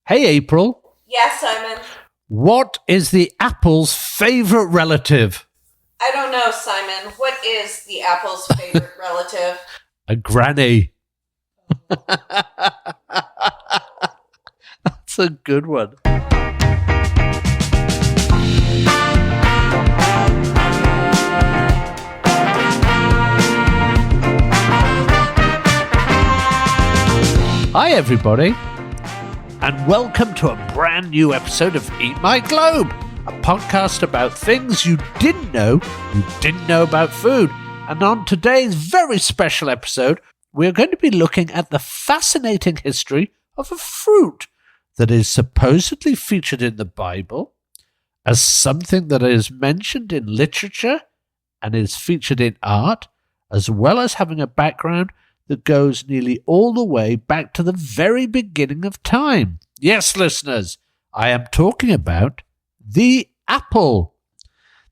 Hey, April. Yes, Simon. What is the apple's favorite relative? I don't know, Simon. What is the apple's favorite relative? A granny. That's a good one. Hi, everybody, and welcome to a brand new episode of Eat My Globe, a podcast about things you didn't know about food. And on today's very special episode, we're going to be looking at the fascinating history of a fruit that is supposedly featured in the Bible as something that is mentioned in literature and is featured in art, as well as having a background that goes nearly all the way back to the very beginning of time. Yes, listeners, I am talking about the apple.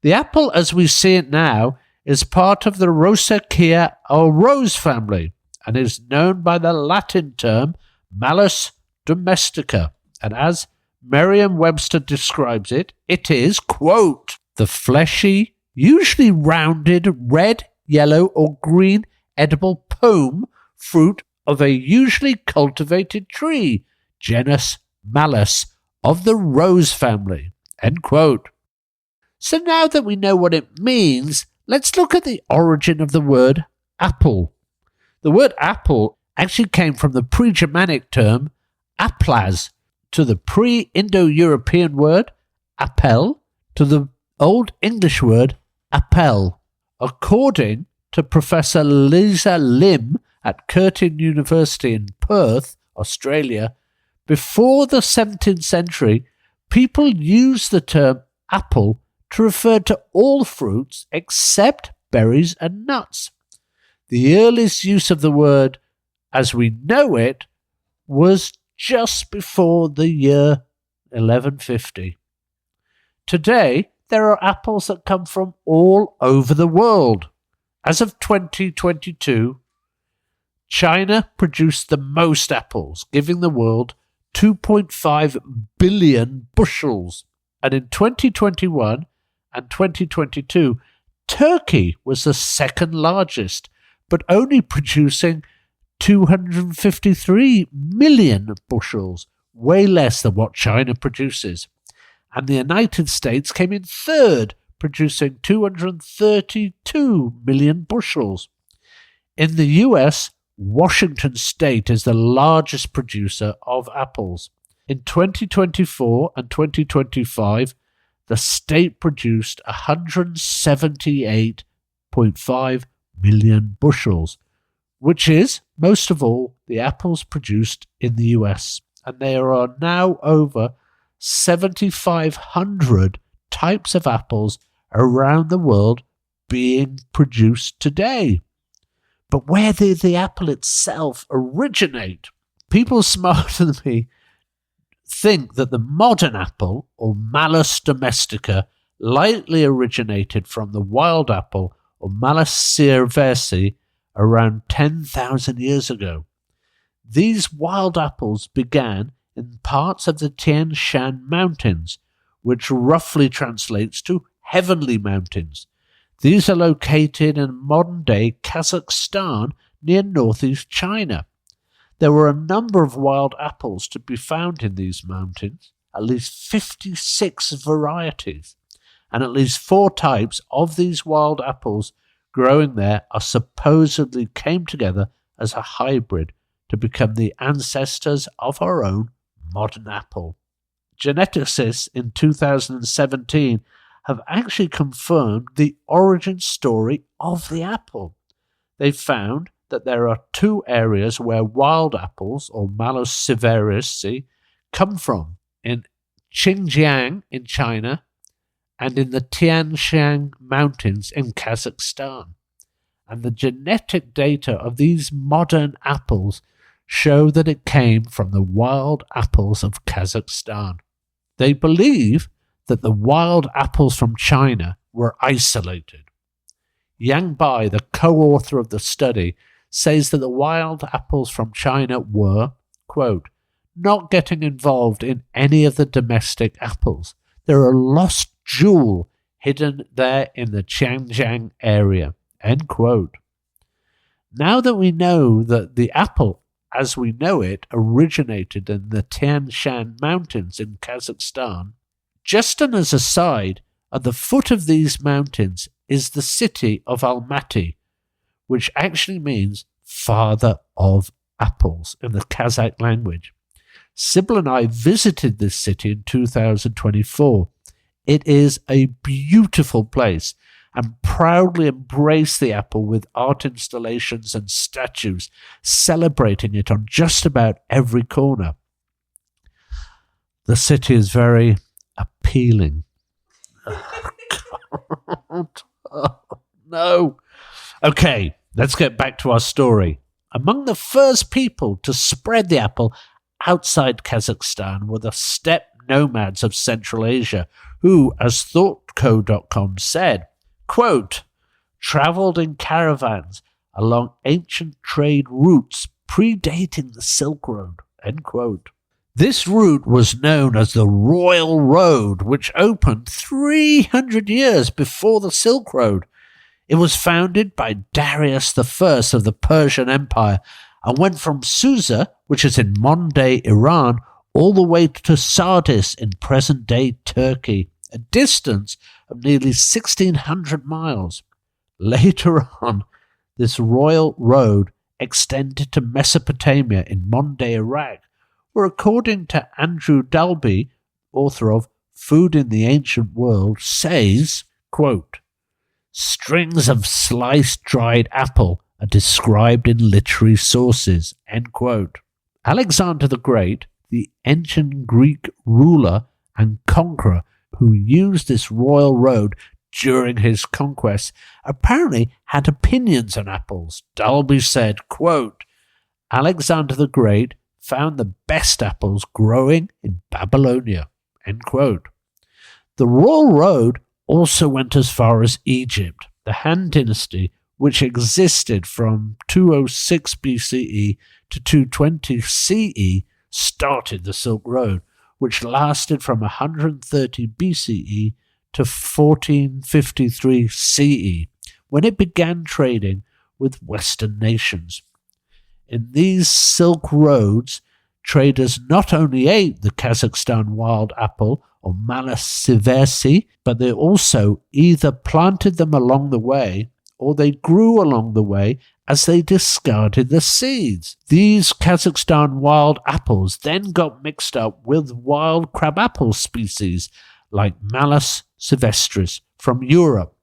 The apple, as we see it now, is part of the Rosaceae or rose family and is known by the Latin term Malus domestica. And as Merriam-Webster describes it, it is, quote, the fleshy, usually rounded, red, yellow, or green edible pome fruit of a usually cultivated tree, genus Malus, of the rose family, end quote. So now that we know what it means, let's look at the origin of the word apple. The word apple actually came from the pre-Germanic term aplas, to the pre-Indo-European word appel, to the Old English word appel. According to Professor Lisa Lim at Curtin University in Perth, Australia, before the 17th century, people used the term apple to refer to all fruits except berries and nuts. The earliest use of the word, as we know it, was just before the year 1150. Today, there are apples that come from all over the world. As of 2022, China produced the most apples, giving the world 2.5 billion bushels. And in 2021 and 2022, Turkey was the second largest, but only producing 253 million bushels, way less than what China produces. And the United States came in third, producing 232 million bushels. In the US, Washington State is the largest producer of apples. In 2024 and 2025, the state produced 178.5 million bushels, which is, most of all, the apples produced in the US. And there are now over 7,500 types of apples around the world being produced today. But where did the apple itself originate? People smarter than me think that the modern apple, or Malus domestica, likely originated from the wild apple, or Malus cerevisiae, around 10,000 years ago. These wild apples began in parts of the Tien Shan mountains, which roughly translates to heavenly mountains. These are located in modern-day Kazakhstan near northeast China. There were a number of wild apples to be found in these mountains, at least 56 varieties, and at least 4 types of these wild apples growing there are supposedly came together as a hybrid to become the ancestors of our own modern apple. Geneticists in 2017 have actually confirmed the origin story of the apple. They found that there are 2 areas where wild apples, or Malus cerevisiae, come from, in Xinjiang in China and in the Tien Shan Mountains in Kazakhstan. And the genetic data of these modern apples show that it came from the wild apples of Kazakhstan. They believe that the wild apples from China were isolated. Yang Bai, the co-author of the study, says that the wild apples from China were, quote, not getting involved in any of the domestic apples. They're a lost jewel hidden there in the Xinjiang area." End quote. Now that we know that the apple, as we know it, originated in the Tien Shan mountains in Kazakhstan, just an as aside, at the foot of these mountains is the city of Almaty, which actually means father of apples in the Kazakh language. Sybil and I visited this city in 2024. It is a beautiful place and proudly embrace the apple with art installations and statues celebrating it on just about every corner. The city is very appealing. Oh, no. Okay, let's get back to our story. Among the first people to spread the apple outside Kazakhstan were the steppe nomads of Central Asia, who, as ThoughtCo.com said, quote, "traveled in caravans along ancient trade routes predating the Silk Road." End quote. This route was known as the Royal Road, which opened 300 years before the Silk Road. It was founded by Darius I of the Persian Empire and went from Susa, which is in modern-day Iran, all the way to Sardis in present-day Turkey, a distance of nearly 1,600 miles. Later on, this Royal Road extended to Mesopotamia in modern-day Iraq, where, according to Andrew Dalby, author of Food in the Ancient World, says, quote, "strings of sliced dried apple are described in literary sources." End quote. Alexander the Great, the ancient Greek ruler and conqueror who used this royal road during his conquests, apparently had opinions on apples. Dalby said, quote, "Alexander the Great found the best apples growing in Babylonia." End quote. The Royal Road also went as far as Egypt. The Han Dynasty, which existed from 206 BCE to 220 CE, started the Silk Road, which lasted from 130 BCE to 1453 CE, when it began trading with Western nations. In these Silk Roads, traders not only ate the Kazakhstan wild apple or Malus siversi, but they also either planted them along the way or they grew along the way as they discarded the seeds. These Kazakhstan wild apples then got mixed up with wild crabapple species like Malus silvestris from Europe.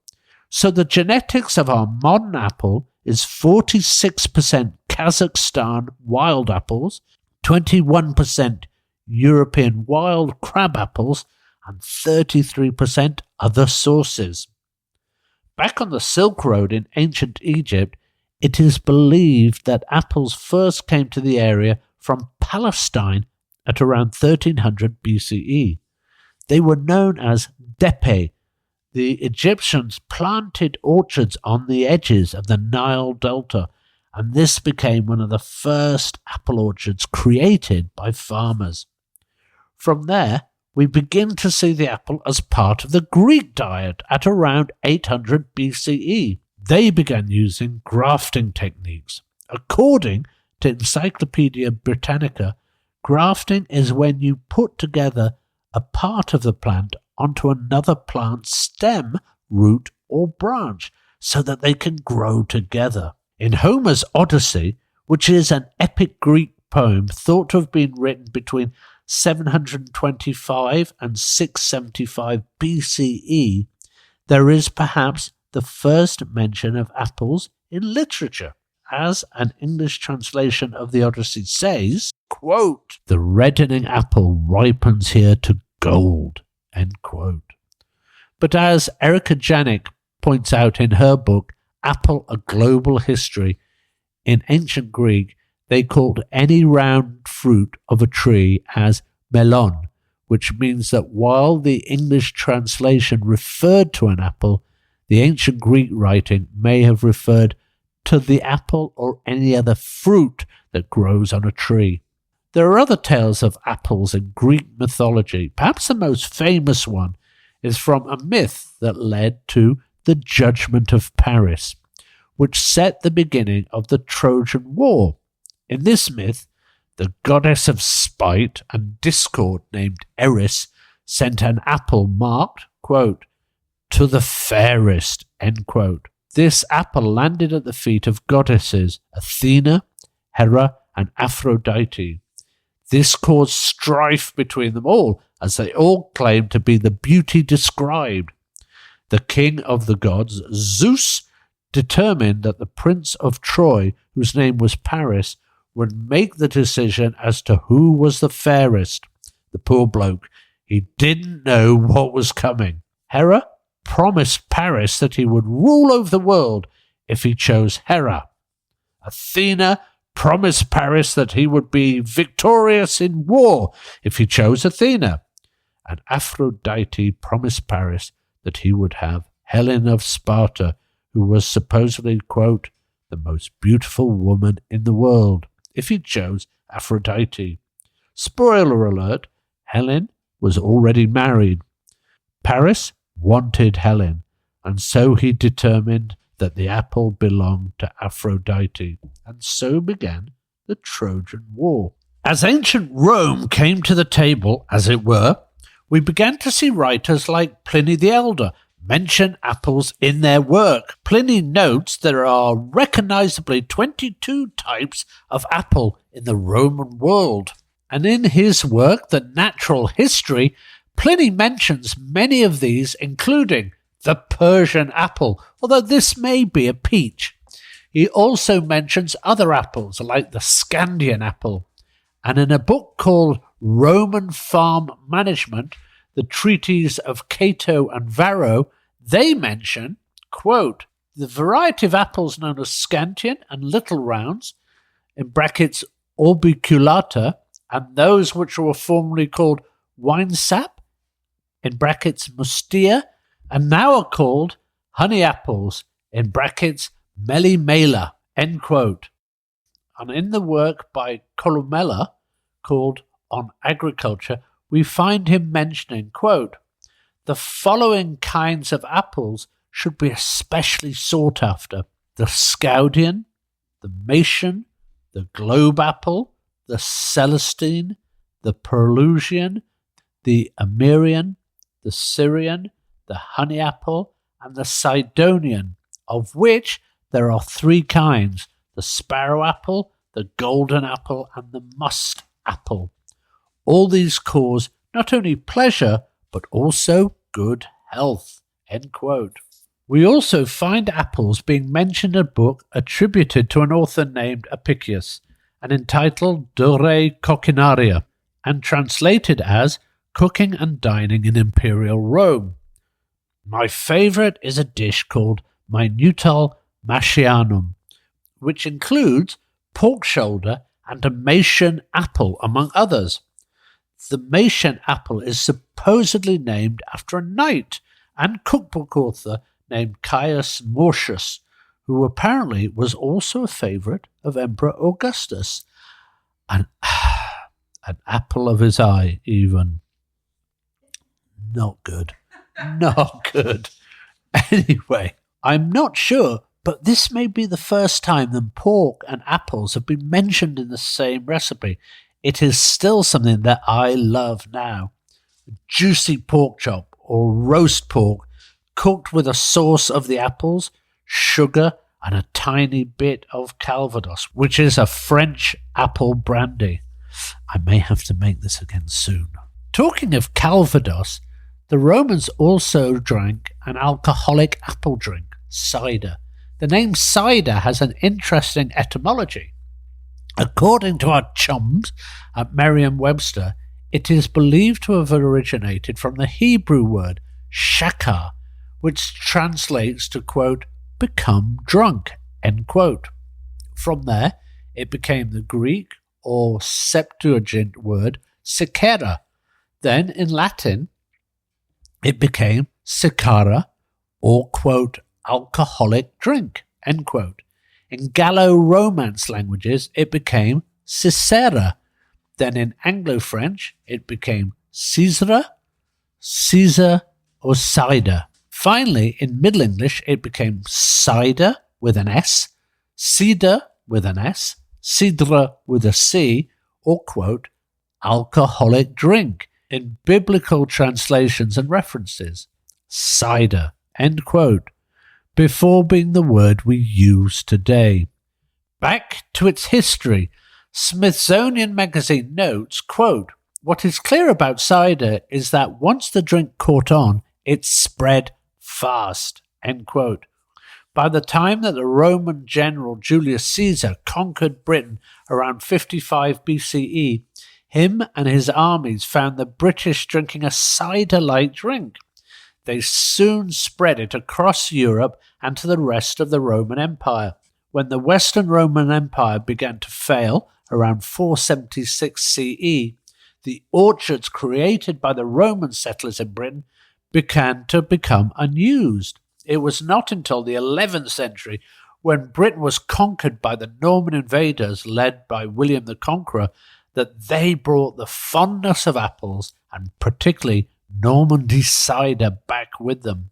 So the genetics of our modern apple is 46% Kazakhstan wild apples, 21% European wild crab apples, and 33% other sources. Back on the Silk Road in ancient Egypt, it is believed that apples first came to the area from Palestine at around 1300 BCE. They were known as depe. The Egyptians planted orchards on the edges of the Nile Delta, and this became one of the first apple orchards created by farmers. From there, we begin to see the apple as part of the Greek diet at around 800 BCE. They began using grafting techniques. According to Encyclopaedia Britannica, grafting is when you put together a part of the plant onto another plant's stem, root, or branch so that they can grow together. In Homer's Odyssey, which is an epic Greek poem thought to have been written between 725 and 675 BCE, there is perhaps the first mention of apples in literature. As an English translation of the Odyssey says, quote, "the reddening apple ripens here to gold," end quote. But as Erica Janik points out in her book, Apple, A Global History, in ancient Greek, they called any round fruit of a tree as melon, which means that while the English translation referred to an apple, the ancient Greek writing may have referred to the apple or any other fruit that grows on a tree. There are other tales of apples in Greek mythology. Perhaps the most famous one is from a myth that led to the Judgment of Paris, which set the beginning of the Trojan War. In this myth, the goddess of spite and discord named Eris sent an apple marked, quote, to the fairest, end quote. This apple landed at the feet of goddesses Athena, Hera, and Aphrodite. This caused strife between them all, as they all claimed to be the beauty described. The king of the gods, Zeus, determined that the prince of Troy, whose name was Paris, would make the decision as to who was the fairest. The poor bloke, he didn't know what was coming. Hera promised Paris that he would rule over the world if he chose Hera. Athena promised Paris that he would be victorious in war if he chose Athena. And Aphrodite promised Paris that he would have Helen of Sparta, who was supposedly, quote, the most beautiful woman in the world, if he chose Aphrodite. Spoiler alert, Helen was already married. Paris wanted Helen, and so he determined that the apple belonged to Aphrodite, and so began the Trojan War. As ancient Rome came to the table, as it were, we began to see writers like Pliny the Elder mention apples in their work. Pliny notes there are recognizably 22 types of apple in the Roman world. And in his work, The Natural History, Pliny mentions many of these, including the Persian apple, although this may be a peach. He also mentions other apples, like the Scandian apple. And in a book called Roman Farm Management, the treatise of Cato and Varro, they mention, quote, the variety of apples known as Scandian and Little Rounds, in brackets orbiculata, and those which were formerly called winesap, in brackets mustia, and now are called honey apples, in brackets melimela, end quote. And in the work by Columella, called On Agriculture, we find him mentioning, quote, the following kinds of apples should be especially sought after: the Scaudian, the Mason, the Globe apple, the Celestine, the Perusian, the Amirian, the Syrian, the honey apple, and the Sidonian, of which there are three kinds: the sparrow apple, the golden apple, and the musk apple. All these cause not only pleasure, but also good health, end quote. We also find apples being mentioned in a book attributed to an author named Apicius, and entitled De Re Coquinaria, and translated as Cooking and Dining in Imperial Rome. My favourite is a dish called Minutal Mascianum, which includes pork shoulder and a Mason apple, among others. The Mason apple is supposedly named after a knight and cookbook author named Caius Mortius, who apparently was also a favourite of Emperor Augustus. An apple of his eye, even. Not good. Not good. Anyway, I'm not sure, but this may be the first time that pork and apples have been mentioned in the same recipe. It is still something that I love now. Juicy pork chop or roast pork cooked with a sauce of the apples, sugar, and a tiny bit of Calvados, which is a French apple brandy. I may have to make this again soon. Talking of Calvados, the Romans also drank an alcoholic apple drink, cider. The name cider has an interesting etymology. According to our chums at Merriam-Webster, it is believed to have originated from the Hebrew word shakar, which translates to, quote, become drunk, end quote. From there, it became the Greek or Septuagint word sikera. Then, in Latin, it became sicara, or, quote, alcoholic drink, end quote. In Gallo-Romance languages, it became Cicera, Then in Anglo-French, it became cidre, Caesar, or cider. Finally, in Middle English, it became cider with an S, cider with an S, cidre with a C, or, quote, alcoholic drink in biblical translations and references. Cider, end quote, before being the word we use today. Back to its history, Smithsonian Magazine notes, quote, what is clear about cider is that once the drink caught on, it spread fast, end quote. By the time that the Roman general Julius Caesar conquered Britain around 55 BCE, him and his armies found the British drinking a cider-like drink. They soon spread it across Europe and to the rest of the Roman Empire. When the Western Roman Empire began to fail around 476 CE, the orchards created by the Roman settlers in Britain began to become unused. It was not until the 11th century, when Britain was conquered by the Norman invaders led by William the Conqueror, that they brought the fondness of apples, and particularly Normandy cider, back with them.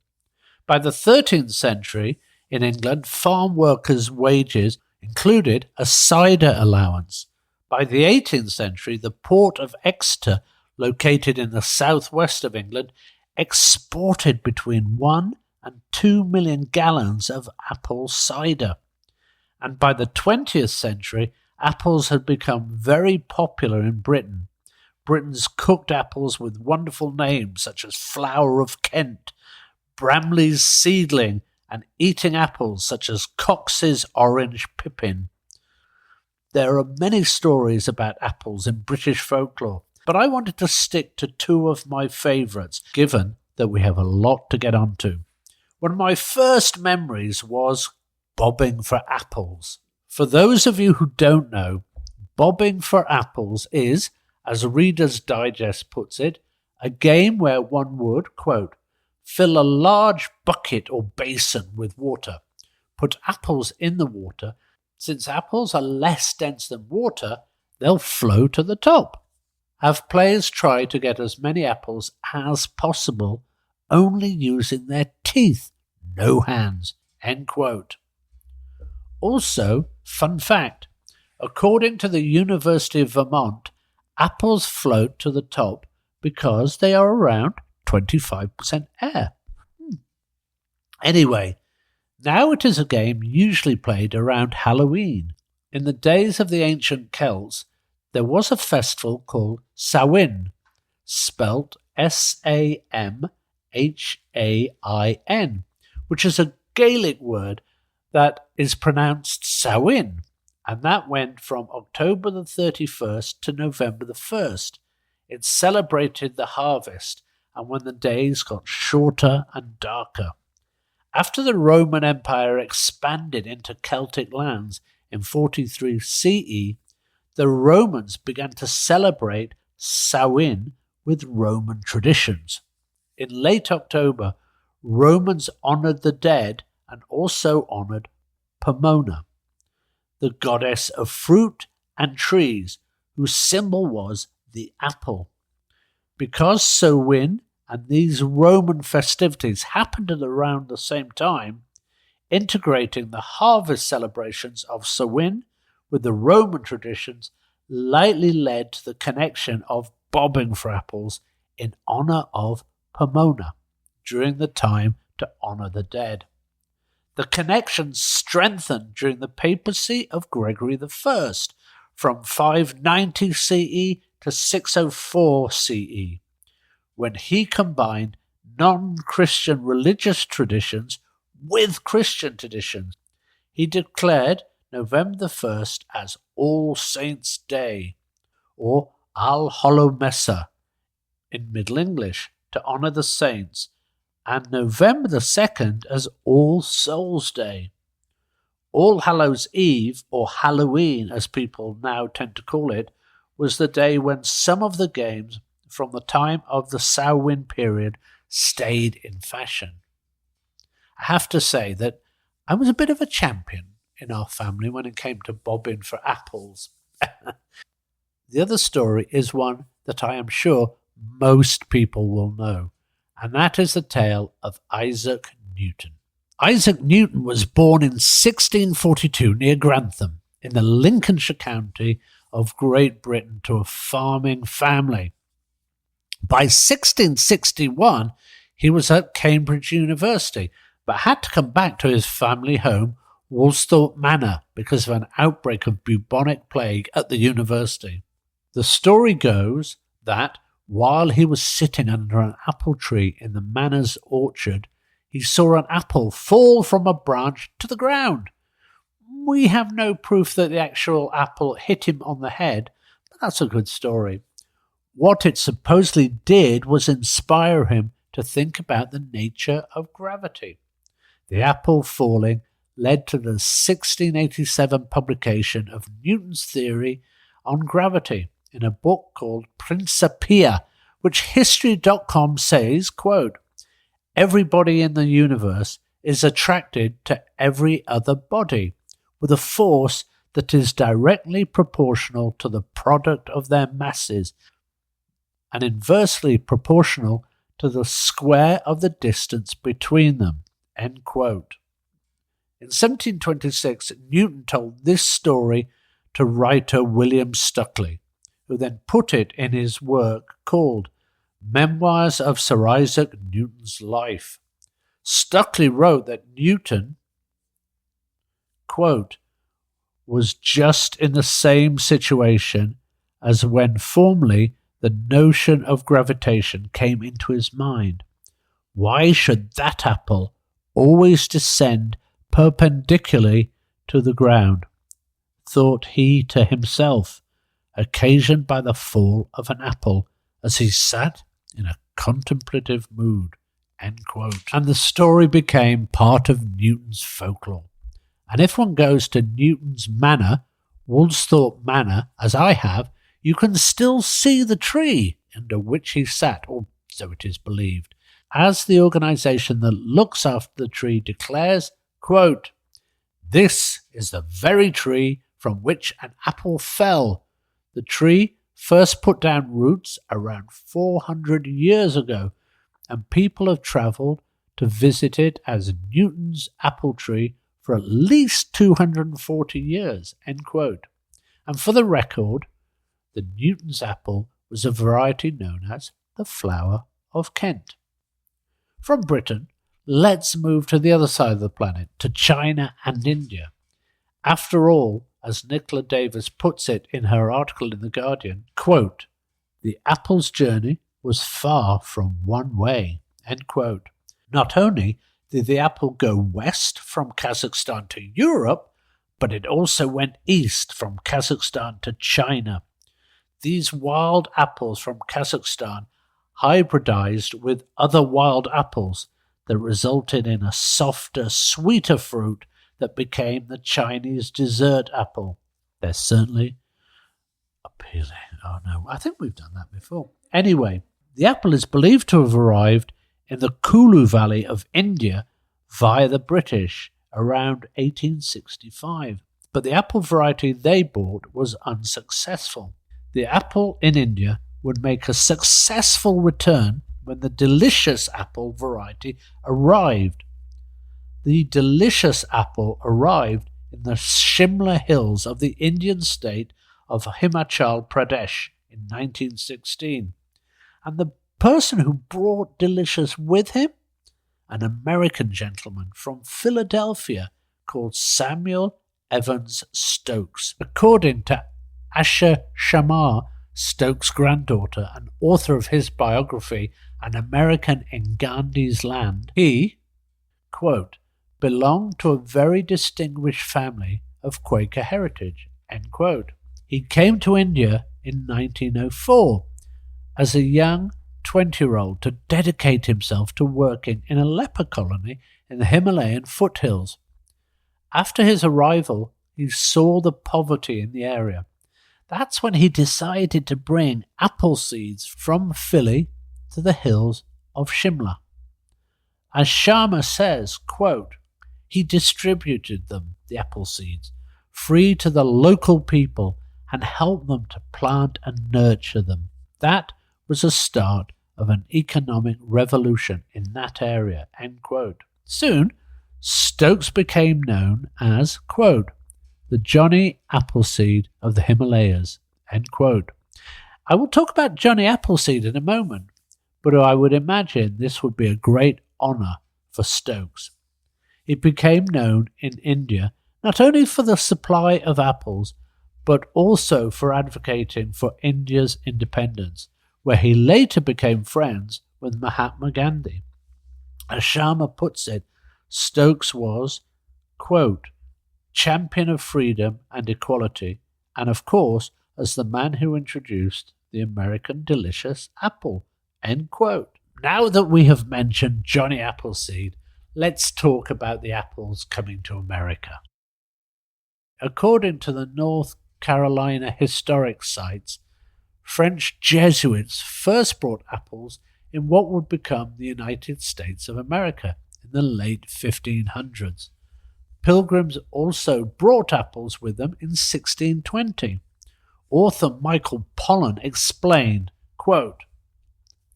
By the 13th century, in England, farm workers' wages included a cider allowance. By the 18th century, the port of Exeter, located in the southwest of England, exported between 1 and 2 million gallons of apple cider. And by the 20th century, apples had become very popular in Britain. Britain's cooked apples with wonderful names such as Flower of Kent, Bramley's Seedling, and eating apples such as Cox's Orange Pippin. There are many stories about apples in British folklore, but I wanted to stick to two of my favourites, given that we have a lot to get onto. One of my first memories was bobbing for apples. For those of you who don't know, bobbing for apples is, as Reader's Digest puts it, a game where one would, quote, fill a large bucket or basin with water, put apples in the water. Since apples are less dense than water, they'll flow to the top. Have players try to get as many apples as possible, only using their teeth, no hands, end quote. Also, fun fact, according to the University of Vermont, apples float to the top because they are around 25% air. Anyway, now it is a game usually played around Halloween. In the days of the ancient Celts, there was a festival called Samhain, spelt Samhain, which is a Gaelic word that is pronounced Samhain, and that went from October the 31st to November the 1st. It celebrated the harvest and when the days got shorter and darker. After the Roman Empire expanded into Celtic lands in 43 CE, the Romans began to celebrate Samhain with Roman traditions. In late October, Romans honoured the dead and also honoured Pomona, the goddess of fruit and trees, whose symbol was the apple. Because Samhain and these Roman festivities happened at around the same time, integrating the harvest celebrations of Samhain with the Roman traditions likely led to the connection of bobbing for apples in honour of Pomona during the time to honour the dead. The connection strengthened during the papacy of Gregory I from 590 CE to 604 CE, when he combined non-Christian religious traditions with Christian traditions. He declared November the 1st as All Saints' Day, or All Hallow Messa in Middle English, to honour the saints, and November the 2nd as All Souls' Day. All Hallows' Eve, or Halloween as people now tend to call it, was the day when some of the games from the time of the Samhain period stayed in fashion. I have to say that I was a bit of a champion in our family when it came to bobbing for apples. The other story is one that I am sure most people will know, and that is the tale of Isaac Newton. Isaac Newton was born in 1642 near Grantham in the Lincolnshire county of Great Britain to a farming family. By 1661, he was at Cambridge University, but had to come back to his family home, Woolsthorpe Manor, because of an outbreak of bubonic plague at the university. The story goes that while he was sitting under an apple tree in the manor's orchard, he saw an apple fall from a branch to the ground. We have no proof that the actual apple hit him on the head, but that's a good story. What it supposedly did was inspire him to think about the nature of gravity. The apple falling led to the 1687 publication of Newton's theory on gravity in a book called Principia, which History.com says, quote, "Everybody in the universe is attracted to every other body with a force that is directly proportional to the product of their masses and inversely proportional to the square of the distance between them." End quote. In 1726, Newton told this story to writer William Stukeley, who then put it in his work called Memoirs of Sir Isaac Newton's Life. Stukeley wrote that Newton, quote, "was just in the same situation as when formerly the notion of gravitation came into his mind. Why should that apple always descend perpendicularly to the ground, thought he to himself, occasioned by the fall of an apple as he sat in a contemplative mood." End quote. And the story became part of Newton's folklore. And if one goes to Newton's manor, Woolsthorpe Manor, as I have, you can still see the tree under which he sat, or so it is believed, as the organisation that looks after the tree declares, quote, "This is the very tree from which an apple fell. The tree first put down roots around 400 years ago, and people have travelled to visit it as Newton's apple tree for at least 240 years, end quote. And for the record, the Newton's apple was a variety known as the Flower of Kent. From Britain, let's move to the other side of the planet, to China and India. After all, as Nicola Davis puts it in her article in The Guardian, quote, "The apple's journey was far from one way," end quote. Not only did the apple go west from Kazakhstan to Europe, but it also went east from Kazakhstan to China. These wild apples from Kazakhstan hybridized with other wild apples that resulted in a softer, sweeter fruit that became the Chinese dessert apple. They're certainly appealing. Oh no, I think we've done that before. Anyway, the apple is believed to have arrived in the Kulu Valley of India via the British around 1865, but the apple variety they bought was unsuccessful. The apple in India would make a successful return when the delicious apple variety arrived. The delicious apple arrived in the Shimla hills of the Indian state of Himachal Pradesh in 1916. And the person who brought delicious with him? An American gentleman from Philadelphia called Samuel Evans Stokes. According to Asha Shamar, Stokes' granddaughter, and author of his biography, An American in Gandhi's Land, he, quote, belonged to a very distinguished family of Quaker heritage, end quote. He came to India in 1904 as a young 20-year-old to dedicate himself to working in a leper colony in the Himalayan foothills. After his arrival, he saw the poverty in the area. That's when he decided to bring apple seeds from Philly to the hills of Shimla. As Sharma says, quote, he distributed them, the apple seeds, free to the local people, and helped them to plant and nurture them. That was the start of an economic revolution in that area." End quote. Soon, Stokes became known as, quote, "the Johnny Appleseed of the Himalayas." End quote. I will talk about Johnny Appleseed in a moment, but I would imagine this would be a great honour for Stokes. He became known in India not only for the supply of apples, but also for advocating for India's independence, where he later became friends with Mahatma Gandhi. As Sharma puts it, Stokes was, quote, "champion of freedom and equality, and of course, as the man who introduced the American delicious apple." End quote. Now that we have mentioned Johnny Appleseed, let's talk about the apples coming to America. According to the North Carolina historic sites, French Jesuits first brought apples in what would become the United States of America in the late 1500s. Pilgrims also brought apples with them in 1620. Author Michael Pollan explained, quote,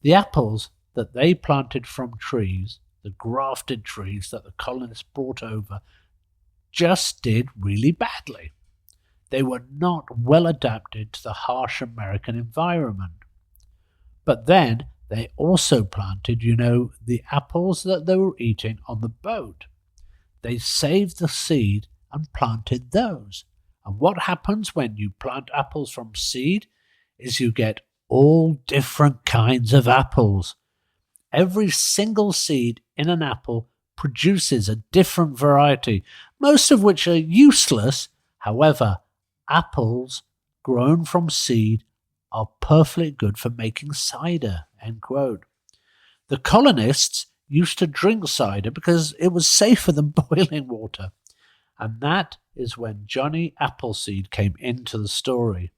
"The apples that they planted from trees, the grafted trees that the colonists brought over, just did really badly. They were not well adapted to the harsh American environment. But then they also planted, the apples that they were eating on the boat. They saved the seed and planted those. And what happens when you plant apples from seed is you get all different kinds of apples. Every single seed in an apple produces a different variety, most of which are useless. However, apples grown from seed are perfectly good for making cider." End quote. The colonists used to drink cider because it was safer than boiling water. And that is when Johnny Appleseed came into the story.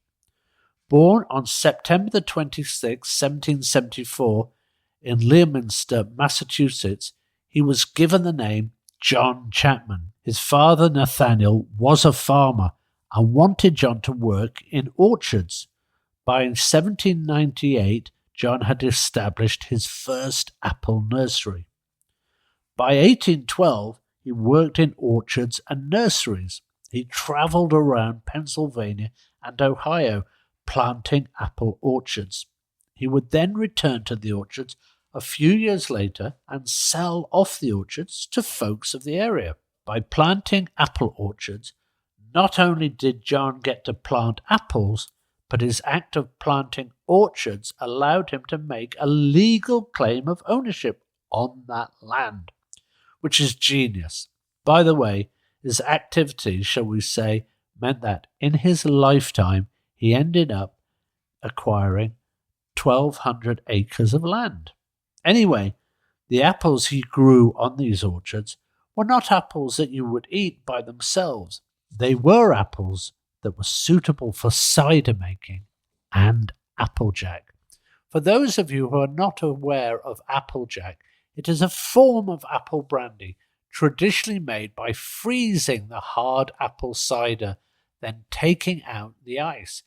Born on September the 26th, 1774, in Leominster, Massachusetts, he was given the name John Chapman. His father, Nathaniel, was a farmer and wanted John to work in orchards. By 1798, John had established his first apple nursery. By 1812, he worked in orchards and nurseries. He travelled around Pennsylvania and Ohio, planting apple orchards. He would then return to the orchards a few years later and sell off the orchards to folks of the area. By planting apple orchards, not only did John get to plant apples, but his act of planting orchards allowed him to make a legal claim of ownership on that land, which is genius. By the way, his activity, shall we say, meant that in his lifetime he ended up acquiring 1,200 acres of land. Anyway, the apples he grew on these orchards were not apples that you would eat by themselves. They were apples that were suitable for cider making and applejack. For those of you who are not aware of applejack, it is a form of apple brandy traditionally made by freezing the hard apple cider, then taking out the ice.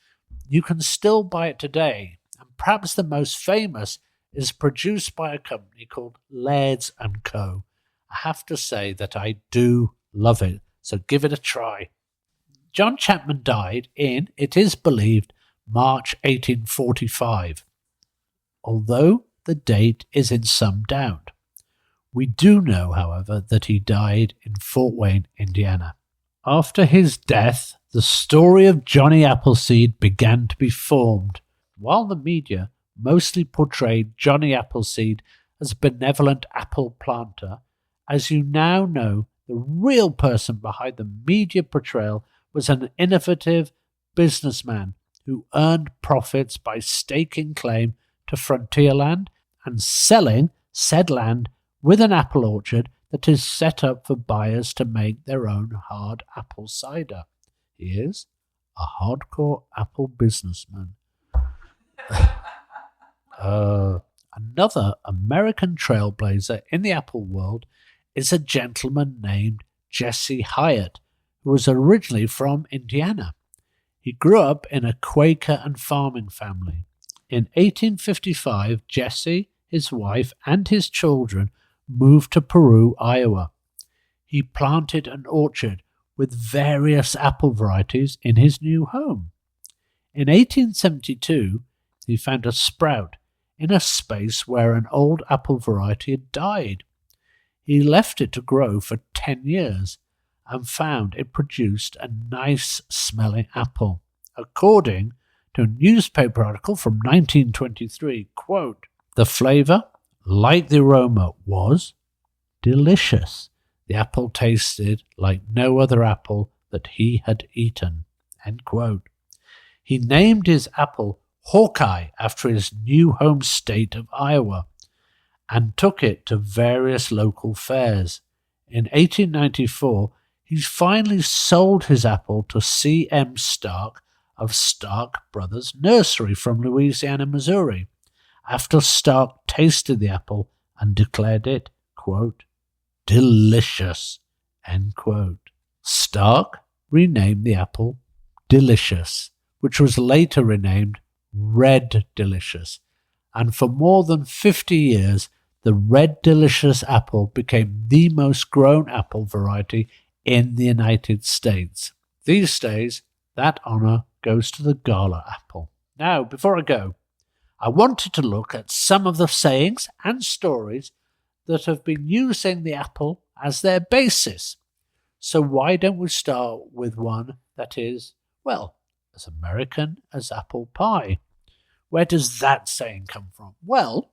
You can still buy it today, and perhaps the most famous is produced by a company called Laird's & Co. I have to say that I do love it, so give it a try. John Chapman died in, it is believed, March 1845, although the date is in some doubt. We do know, however, that he died in Fort Wayne, Indiana. After his death, the story of Johnny Appleseed began to be formed. While the media mostly portrayed Johnny Appleseed as a benevolent apple planter, as you now know, the real person behind the media portrayal was an innovative businessman who earned profits by staking claim to frontier land and selling said land with an apple orchard that is set up for buyers to make their own hard apple cider. He is a hardcore apple businessman. Another American trailblazer in the apple world is a gentleman named Jesse Hyatt, who was originally from Indiana. He grew up in a Quaker and farming family. In 1855, Jesse, his wife, and his children moved to Peru, Iowa. He planted an orchard with various apple varieties in his new home. In 1872, he found a sprout in a space where an old apple variety had died. He left it to grow for 10 years and found it produced a nice-smelling apple. According to a newspaper article from 1923, quote, "The flavour, like the aroma, was delicious. The apple tasted like no other apple that he had eaten." End quote. He named his apple Hawkeye after his new home state of Iowa and took it to various local fairs. In 1894, he finally sold his apple to C.M. Stark of Stark Brothers Nursery from Louisiana, Missouri, after Stark tasted the apple and declared it, quote, "delicious," end quote. Stark renamed the apple Delicious, which was later renamed Red Delicious, and for more than 50 years, the Red Delicious apple became the most grown apple variety in the United States. These days, that honour goes to the Gala apple. Now, before I go, I wanted to look at some of the sayings and stories that have been using the apple as their basis. So why don't we start with one that is, well, as American as apple pie? Where does that saying come from? Well,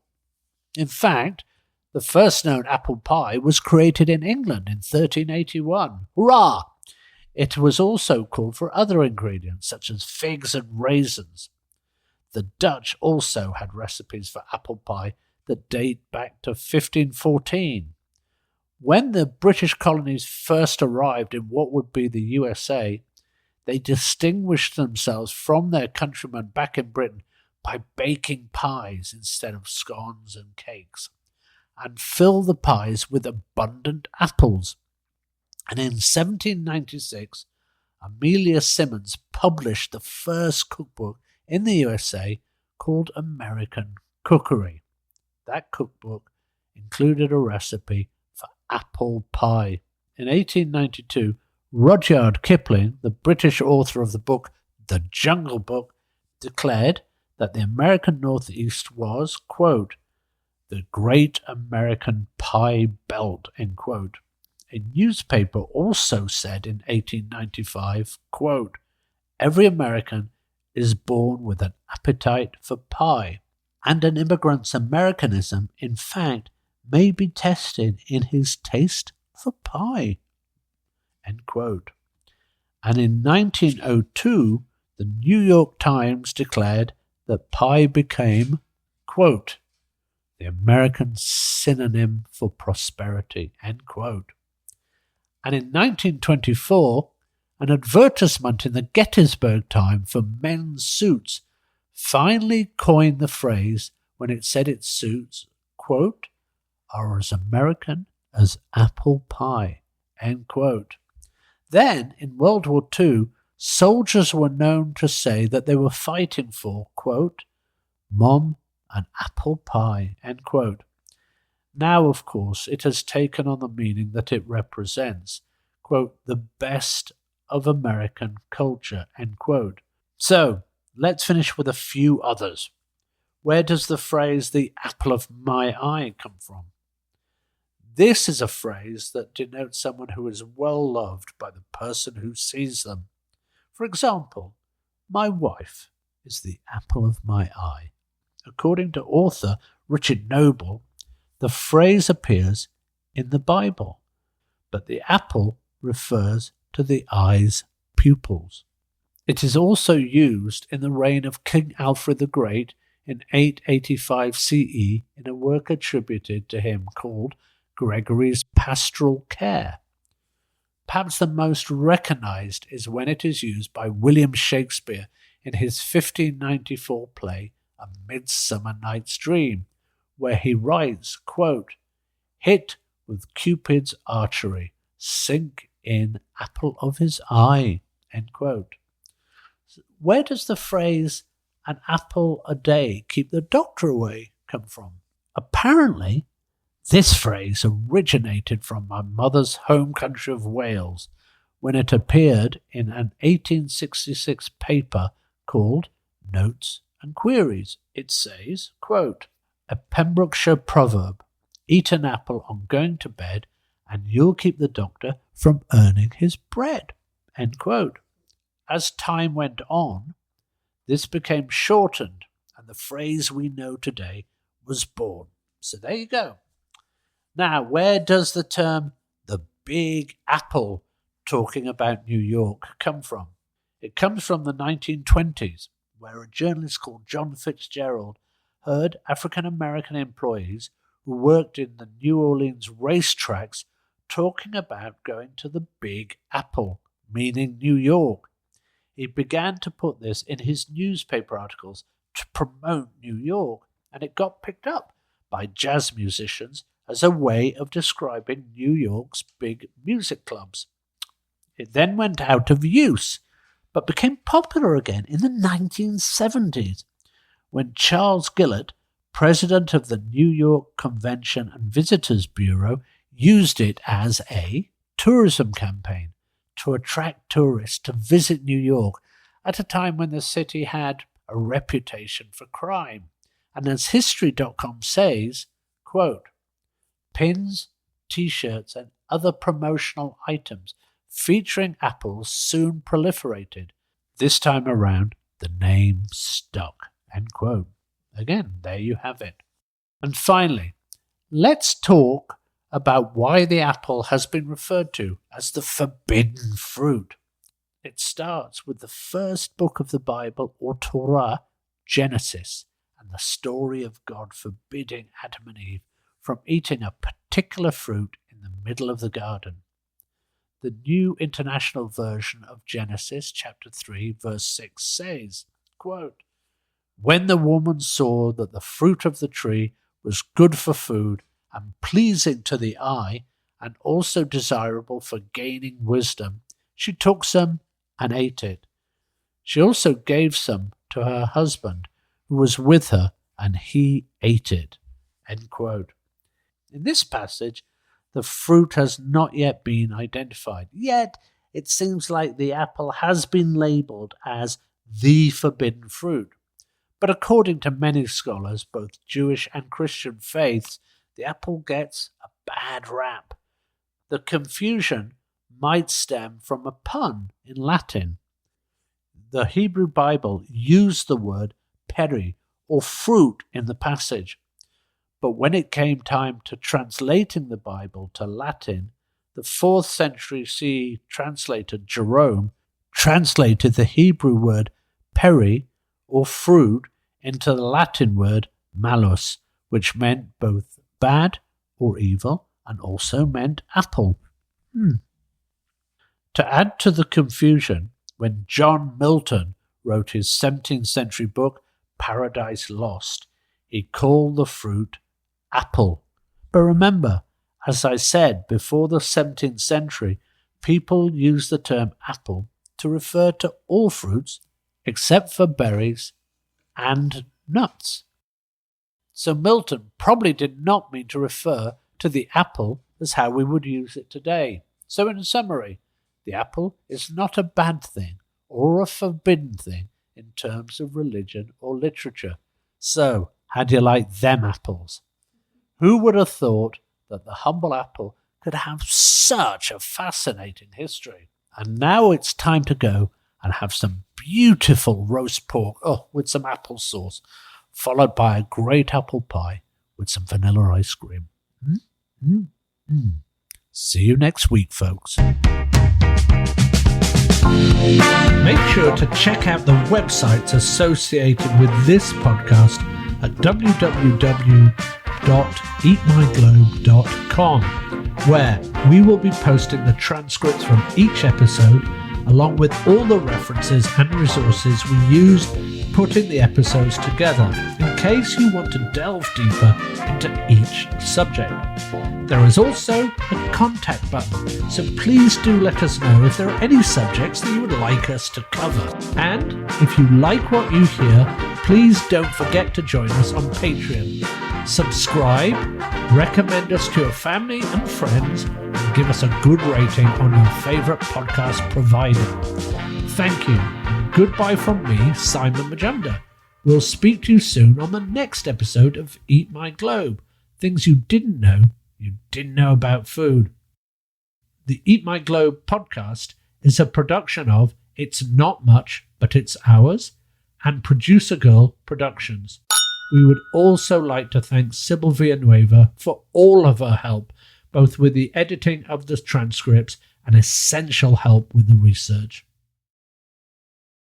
in fact, the first known apple pie was created in England in 1381. Hurrah! It was also called for other ingredients such as figs and raisins. The Dutch also had recipes for apple pie that date back to 1514. When the British colonies first arrived in what would be the USA, they distinguished themselves from their countrymen back in Britain by baking pies instead of scones and cakes, and fill the pies with abundant apples. And in 1796, Amelia Simmons published the first cookbook in the USA called American Cookery. That cookbook included a recipe for apple pie. In 1892, Rudyard Kipling, the British author of the book The Jungle Book, declared that the American Northeast was, quote, "the great American pie belt," end quote. A newspaper also said in 1895, quote, "every American is born with an appetite for pie, and an immigrant's Americanism, in fact, may be tested in his taste for pie," end quote. And in 1902, the New York Times declared that pie became, quote, "the American synonym for prosperity," end quote. And in 1924, an advertisement in the Gettysburg Times for men's suits finally coined the phrase when it said its suits, quote, "are as American as apple pie," end quote. Then, in World War II, soldiers were known to say that they were fighting for, quote, "Mom, an apple pie," end quote. Now, of course, it has taken on the meaning that it represents, quote, "the best of American culture," end quote. So, let's finish with a few others. Where does the phrase "the apple of my eye" come from? This is a phrase that denotes someone who is well loved by the person who sees them. For example, "my wife is the apple of my eye." According to author Richard Noble, the phrase appears in the Bible, but the apple refers to the eye's pupils. It is also used in the reign of King Alfred the Great in 885 CE in a work attributed to him called Gregory's Pastoral Care. Perhaps the most recognized is when it is used by William Shakespeare in his 1594 play A Midsummer Night's Dream, where he writes, quote, "hit with Cupid's archery, sink in apple of his eye," end quote. where does the phrase "an apple a day keep the doctor away" come from? Apparently, this phrase originated from my mother's home country of Wales when it appeared in an 1866 paper called Notes and Queries. It says, quote, "A Pembrokeshire proverb, eat an apple on going to bed and you'll keep the doctor from earning his bread." End quote. As time went on, this became shortened and the phrase we know today was born. So there you go. Now, where does the term "the Big Apple" talking about New York come from? It comes from the 1920s, where a journalist called John Fitzgerald heard African-American employees who worked in the New Orleans racetracks talking about going to the Big Apple, meaning New York. He began to put this in his newspaper articles to promote New York, and it got picked up by jazz musicians as a way of describing New York's big music clubs. It then went out of use, but became popular again in the 1970s, when Charles Gillett, president of the New York Convention and Visitors Bureau, used it as a tourism campaign to attract tourists to visit New York at a time when the city had a reputation for crime. And as History.com says, quote, "Pins, T-shirts and other promotional items featuring apples soon proliferated. This time around, the name stuck." End quote. Again, there you have it. And finally, let's talk about why the apple has been referred to as the forbidden fruit. It starts with the first book of the Bible, or Torah, Genesis, and the story of God forbidding Adam and Eve from eating a particular fruit in the middle of the garden. The New International Version of Genesis chapter 3 verse 6 says, quote, "When the woman saw that the fruit of the tree was good for food and pleasing to the eye and also desirable for gaining wisdom, she took some and ate it. She also gave some to her husband who was with her, and he ate it." End quote. In this passage, the fruit has not yet been identified, yet it seems like the apple has been labelled as the forbidden fruit. But according to many scholars, both Jewish and Christian faiths, the apple gets a bad rap. The confusion might stem from a pun in Latin. The Hebrew Bible used the word peri, or fruit, in the passage. But when it came time to translating the Bible to Latin, the 4th century CE translator Jerome translated the Hebrew word peri, or fruit, into the Latin word malus, which meant both bad or evil and also meant apple. To add to the confusion, when John Milton wrote his 17th century book Paradise Lost, he called the fruit apple. But remember, as I said, before the 17th century, people used the term apple to refer to all fruits except for berries and nuts. So Milton probably did not mean to refer to the apple as how we would use it today. So in summary, the apple is not a bad thing or a forbidden thing in terms of religion or literature. So, how do you like them apples? Who would have thought that the humble apple could have such a fascinating history? And now it's time to go and have some beautiful roast pork, with some applesauce, followed by a great apple pie with some vanilla ice cream. See you next week, folks. Make sure to check out the websites associated with this podcast at www.eatmyglobe.com, where we will be posting the transcripts from each episode, along with all the references and resources we used putting the episodes together in case you want to delve deeper into each subject. There is also a contact button, so please do let us know if there are any subjects that you would like us to cover. And if you like what you hear, please don't forget to join us on Patreon. Subscribe, recommend us to your family and friends, and give us a good rating on your favourite podcast provider. Thank you, and goodbye from me, Simon Majumdar. We'll speak to you soon on the next episode of Eat My Globe. Things you didn't know about food. The Eat My Globe podcast is a production of It's Not Much, But It's Ours and Producer Girl Productions. We would also like to thank Sybil Villanueva for all of her help, both with the editing of the transcripts and essential help with the research.